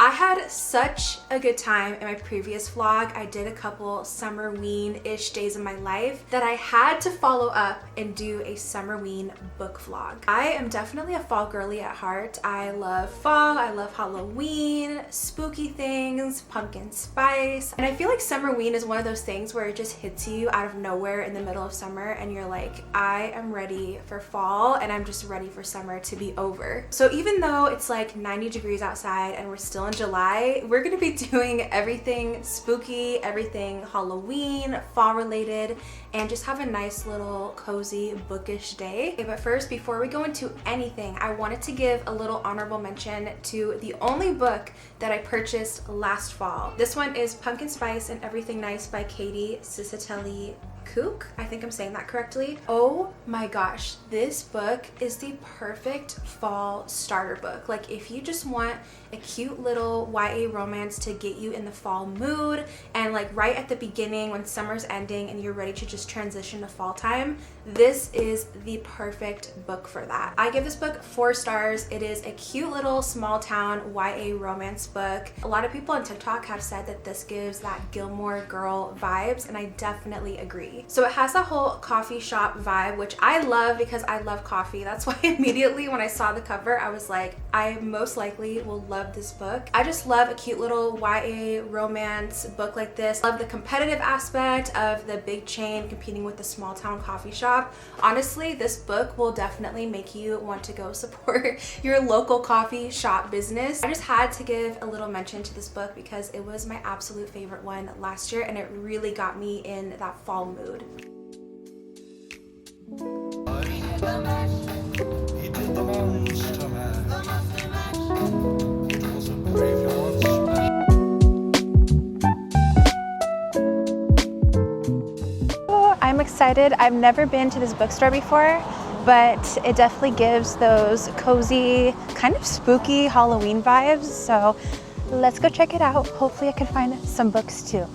I had such a good time in my previous vlog. I did a couple Summerween-ish days of my life that I had to follow up and do a Summerween book vlog. I am definitely a fall girly at heart. I love fall, I love Halloween, spooky things, pumpkin spice, and I feel like Summerween is one of those things where it just hits you out of nowhere in the middle of summer and you're like, I am ready for fall and I'm just ready for summer to be over. So even though it's like 90 degrees outside and we're still in July, we're gonna be doing everything spooky, everything Halloween, fall related, and just have a nice little cozy bookish day. Okay, but first, before we go into anything, I wanted to give a little honorable mention to the only book that I purchased last fall. This one is Pumpkin Spice and Everything Nice by Katie Cicitelli Cook. I think I'm saying that correctly. Oh my gosh, this book is the perfect fall starter book. Like if you just want a cute little YA romance to get you in the fall mood and like right at the beginning when summer's ending and you're ready to just transition to fall time, this is the perfect book for that. I give this book 4 stars. It is a cute little small town YA romance book. A lot of people on TikTok have said that this gives that Gilmore Girl vibes, and I definitely agree. So it has that whole coffee shop vibe, which I love because I love coffee. That's why immediately when I saw the cover, I was like, I most likely will love this book. I just love a cute little YA romance book like this. Love the competitive aspect of the big chain competing with the small town coffee shop. Honestly, this book will definitely make you want to go support your local coffee shop business. I just had to give a little mention to this book because it was my absolute favorite one last year and it really got me in that fall mood. I'm excited. I've never been to this bookstore before, but it definitely gives those cozy, kind of spooky Halloween vibes. So let's go check it out. Hopefully I can find some books too.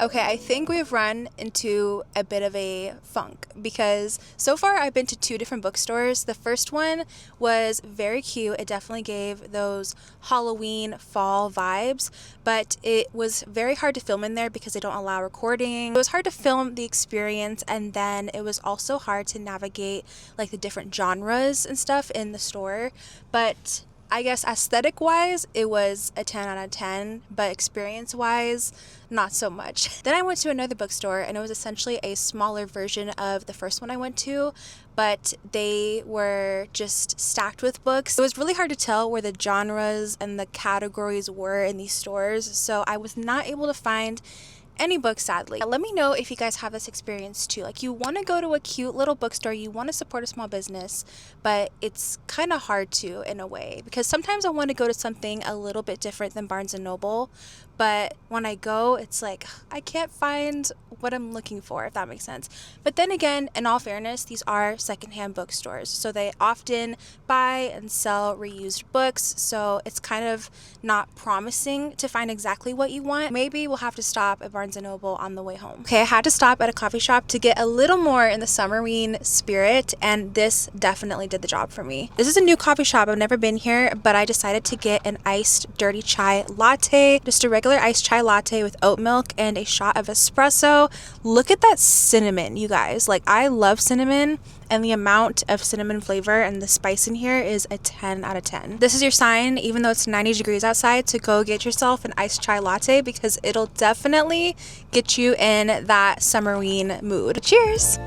Okay, I think we've run into a bit of a funk because so far I've been to 2 different bookstores. The first one was very cute. It definitely gave those Halloween fall vibes, but it was very hard to film in there because they don't allow recording. It was hard to film the experience, and then it was also hard to navigate like the different genres and stuff in the store. But I guess aesthetic wise, it was a 10 out of 10, but experience wise, not so much. Then I went to another bookstore and it was essentially a smaller version of the first one I went to, but they were just stacked with books. It was really hard to tell where the genres and the categories were in these stores, so I was not able to find any books, sadly. Let me know if you guys have this experience too. Like, you want to go to a cute little bookstore, you want to support a small business, but it's kind of hard to in a way, because sometimes I want to go to something a little bit different than Barnes & Noble, but when I go, it's like I can't find what I'm looking for, if that makes sense. But then again, in all fairness, these are secondhand bookstores, so they often buy and sell reused books, so it's kind of not promising to find exactly what you want. Maybe we'll have to stop at Barnes & Noble on the way home. Okay, I had to stop at a coffee shop to get a little more in the Summerween spirit, and this definitely did the job for me. This is a new coffee shop. I've never been here, but I decided to get an iced dirty chai latte, just a regular iced chai latte with oat milk and a shot of espresso. Look at that cinnamon, you guys. Like, I love cinnamon, and the amount of cinnamon flavor and the spice in here is a 10 out of 10. This is your sign, even though it's 90 degrees outside, to go get yourself an iced chai latte, because it'll definitely get you in that Summerween mood. Cheers!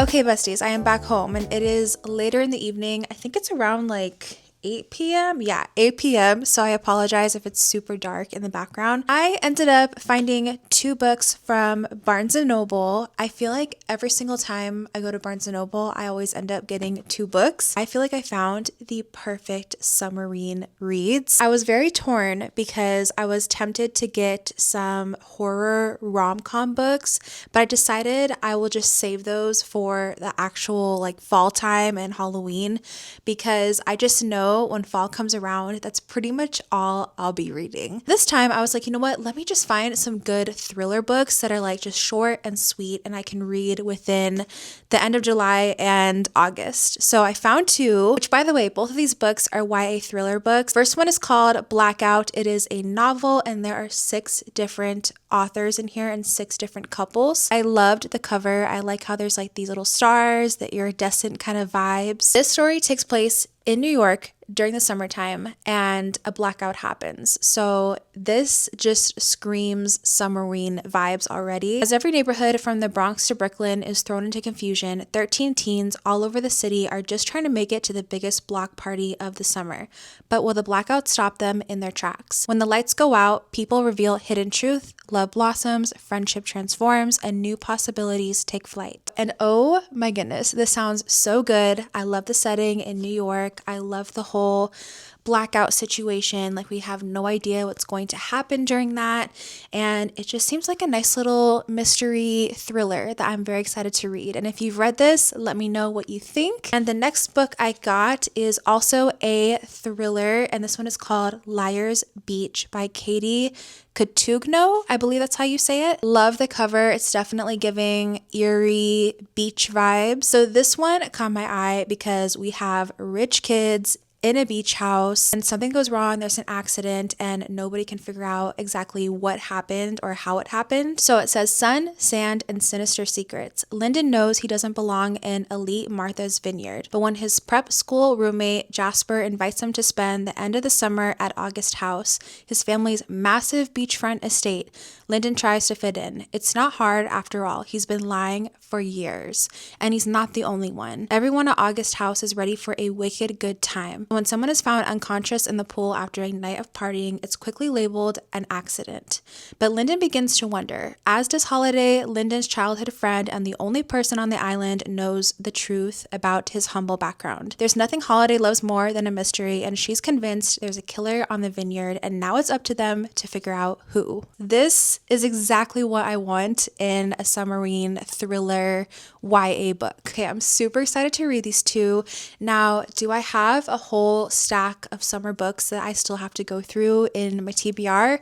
Okay, besties, I am back home and it is later in the evening. I think it's around like 8 p.m. Yeah, 8 p.m. So I apologize if it's super dark in the background. I ended up finding 2 books from Barnes & Noble. I feel like every single time I go to Barnes & Noble, I always end up getting 2 books. I feel like I found the perfect Summerween reads. I was very torn because I was tempted to get some horror rom-com books, but I decided I will just save those for the actual like fall time and Halloween, because I just know when fall comes around, that's pretty much all I'll be reading. This time I was like, you know what? Let me just find some good thriller books that are like just short and sweet and I can read within the end of July and August. So I found 2, which by the way, both of these books are YA thriller books. First one is called Blackout. It is a novel and there are 6 different authors in here and 6 different couples. I loved the cover. I like how there's like these little stars, the iridescent kind of vibes. This story takes place in New York during the summertime and a blackout happens. So this just screams Summerween vibes already. As every neighborhood from the Bronx to Brooklyn is thrown into confusion, 13 teens all over the city are just trying to make it to the biggest block party of the summer. But will the blackout stop them in their tracks? When the lights go out, people reveal hidden truth, love blossoms, friendship transforms, and new possibilities take flight. And oh my goodness, this sounds so good. I love the setting in New York. I love the whole blackout situation. Like we have no idea what's going to happen during that. And it just seems like a nice little mystery thriller that I'm very excited to read. And if you've read this, let me know what you think. And the next book I got is also a thriller. And this one is called Liar's Beach by Katie Cotugno. I believe that's how you say it. Love the cover. It's definitely giving eerie beach vibes. So this one caught my eye because we have rich kids in a beach house and something goes wrong, there's an accident and nobody can figure out exactly what happened or how it happened. So it says sun, sand, and sinister secrets. Lyndon knows he doesn't belong in elite Martha's Vineyard, but when his prep school roommate Jasper invites him to spend the end of the summer at August House, his family's massive beachfront estate, Lyndon tries to fit in. It's not hard after all. He's been lying for years, and he's not the only one. Everyone at August House is ready for a wicked good time. When someone is found unconscious in the pool after a night of partying, it's quickly labeled an accident. But Lyndon begins to wonder, as does Holiday, Lyndon's childhood friend and the only person on the island knows the truth about his humble background. There's nothing Holiday loves more than a mystery, and she's convinced there's a killer on the vineyard, and now it's up to them to figure out who. This is exactly what I want in a Summerween thriller YA book. Okay, I'm super excited to read these 2. Now, do I have a whole stack of summer books that I still have to go through in my TBR?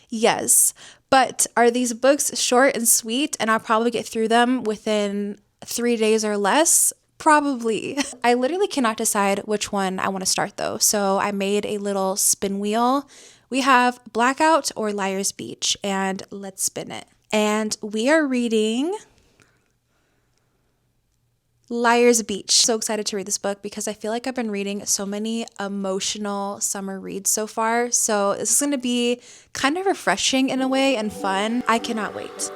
Yes. But are these books short and sweet and I'll probably get through them within 3 days or less? Probably. I literally cannot decide which one I want to start though. So I made a little spin wheel. We have Blackout or Liar's Beach, and let's spin it. And we are reading Liar's Beach. So excited to read this book because I feel like I've been reading so many emotional summer reads so far. So this is going to be kind of refreshing in a way and fun. I cannot wait.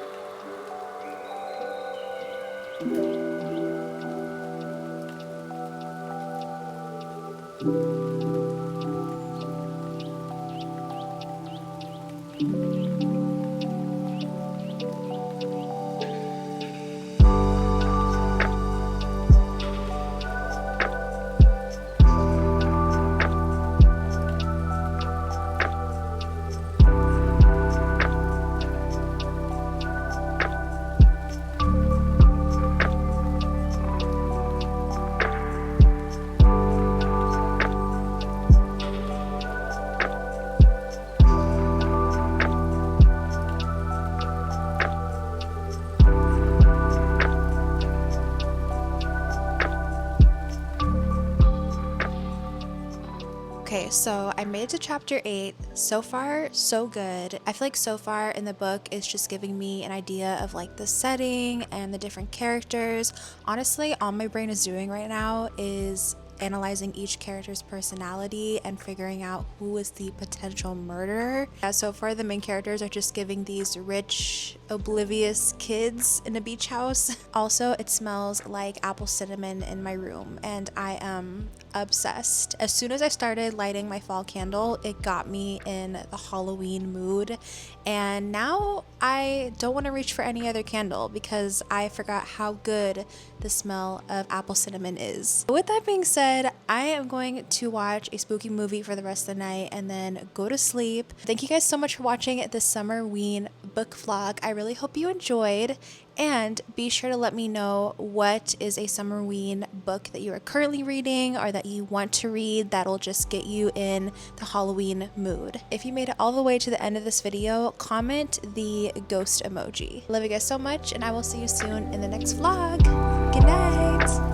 Okay, so I made it to chapter 8. So far, so good. I feel like so far in the book, it's just giving me an idea of like the setting and the different characters. Honestly, all my brain is doing right now is analyzing each character's personality and figuring out who is the potential murderer. So far, the main characters are just giving these rich, oblivious kids in a beach house. Also, it smells like apple cinnamon in my room, and I am obsessed. As soon as I started lighting my fall candle, it got me in the Halloween mood, and now I don't want to reach for any other candle because I forgot how good the smell of apple cinnamon is. With that being said, I am going to watch a spooky movie for the rest of the night and then go to sleep. Thank you guys so much for watching this Summerween book vlog. I really hope you enjoyed, and be sure to let me know what is a Summerween book that you are currently reading or that you want to read that'll just get you in the Halloween mood. If you made it all the way to the end of this video, comment the ghost emoji. Love you guys so much, and I will see you soon in the next vlog. Good night.